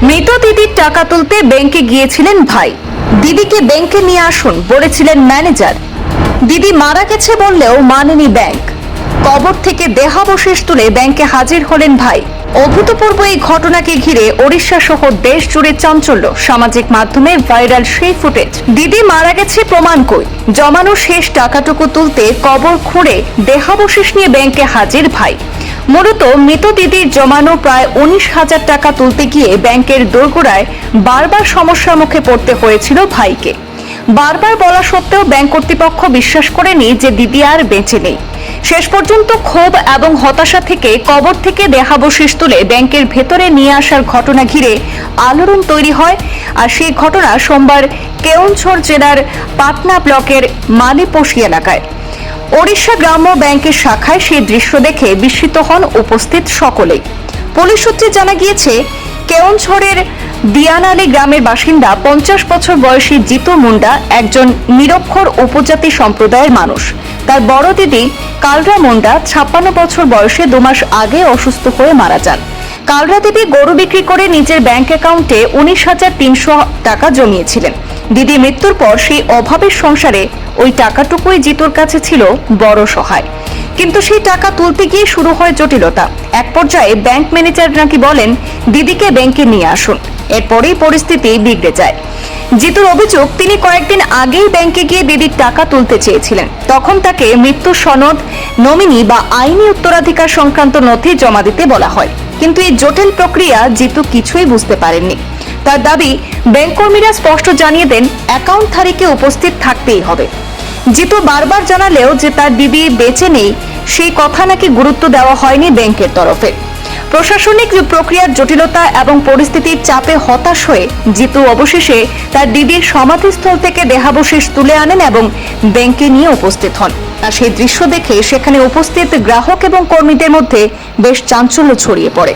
মৃত দিদির টাকা তুলতে ব্যাংকে গিয়েছিলেন ভাই। দিদিকে ব্যাংকে নিয়ে আসুন বলেছিলেন ম্যানেজার। দিদি মারা গেছে বললেও মানেনি ব্যাংক। কবর থেকে দেহাবশেষ তুলে ব্যাংকে হাজির হলেন ভাই। অভূতপূর্ব এই ঘটনাকে ঘিরে ওড়িশা সহ দেশ জুড়ে চাঞ্চল্য। সামাজিক মাধ্যমে ভাইরাল সেই ফুটেজ। দিদি মারা গেছে প্রমাণ কই, জমানো শেষ টাকাটুকু তুলতে কবর খুঁড়ে দেহাবশেষ নিয়ে ব্যাংকে হাজির ভাই। মূলত মৃত দিদির জমানো প্রায় 19,000 টাকা তুলতে গিয়ে ব্যাংকের দোরগোড়ায় বারবার সমস্যার মুখে পড়তে হয়েছিল ভাইকে। বারবার বলা সত্ত্বেও ব্যাংক কর্তৃপক্ষ বিশ্বাস করেনি যে দিদি আর বেঁচে নেই। শেষ পর্যন্ত ক্ষোভ এবং হতাশা থেকে কবর থেকে দেহাবশেষ তুলে ব্যাংকের ভেতরে নিয়ে আসার ঘটনা ঘিরে আলোড়ন তৈরি হয়। আর সেই ঘটনা সোমবার কেওনঝড় জেলার পাটনা ব্লকের মালিপোষি এলাকায়। ওড়িশা গ্রাম্য ব্যাংকের শাখায় সেই দৃশ্য দেখে বিস্মিত হন উপস্থিত সকলেই। পুলিশ সূত্রে জানা গিয়েছে, কেওনঝড়ের দিয়ানালি গ্রামের বাসিন্দা 50 বছর বয়সী জিতু মুন্ডা একজন নিরক্ষর উপজাতি সম্প্রদায়ের মানুষ। তার বড় দিদি কালরা মুন্ডা 56 বছর বয়সে 2 মাস আগে অসুস্থ হয়ে মারা যান। কালরা দেবী গরু বিক্রি করে নিজের ব্যাংক অ্যাকাউন্টে 19,300 টাকা জমিয়েছিলেন। দিদি মৃত্যুর পর সেই অভাবের সংসারে ওই টাকাটুকুই জিতুর কাছে ছিল বড় সহায়। কিন্তু সেই টাকা তুলতে গিয়ে শুরু হয় জটিলতা। এক পর্যায়ে ব্যাংক ম্যানেজার নাকি বলেন, দিদিকে ব্যাংকে নিয়ে আসুন। এরপরেই পরিস্থিতি বিগড়ে যায়। জিতুর অভিযোগ, তিনি কয়েকদিন আগেই ব্যাংকে গিয়ে দিদির টাকা তুলতে চেয়েছিলেন। তখন তাকে মৃত্যু সনদ, নমিনি বা আইনি উত্তরাধিকার সংক্রান্ত নথি জমা দিতে বলা হয়। কিন্তু এই জটিল প্রক্রিয়া জিতু কিছুই বুঝতে পারেননি। তার দাবি, ব্যাংক কর্মীরা স্পষ্ট জানিয়ে দেন অ্যাকাউন্টধারীকে উপস্থিত থাকতেই হবে। জিতু বারবার জানালেও যে তার দিদি বেঁচে নেই, সেই কথা নাকি গুরুত্ব দেওয়া হয়নি ব্যাংকের তরফে। প্রশাসনিক প্রক্রিয়ার জটিলতা এবং পরিস্থিতির চাপে হতাশ হয়ে জিতু অবশেষে তার দিদির সমাধিস্থল থেকে দেহাবশেষ তুলে আনেন এবং ব্যাংকে নিয়ে উপস্থিত হন। আর সেই দৃশ্য দেখে সেখানে উপস্থিত গ্রাহক এবং কর্মীদের মধ্যে বেশ চাঞ্চল্য ছড়িয়ে পড়ে।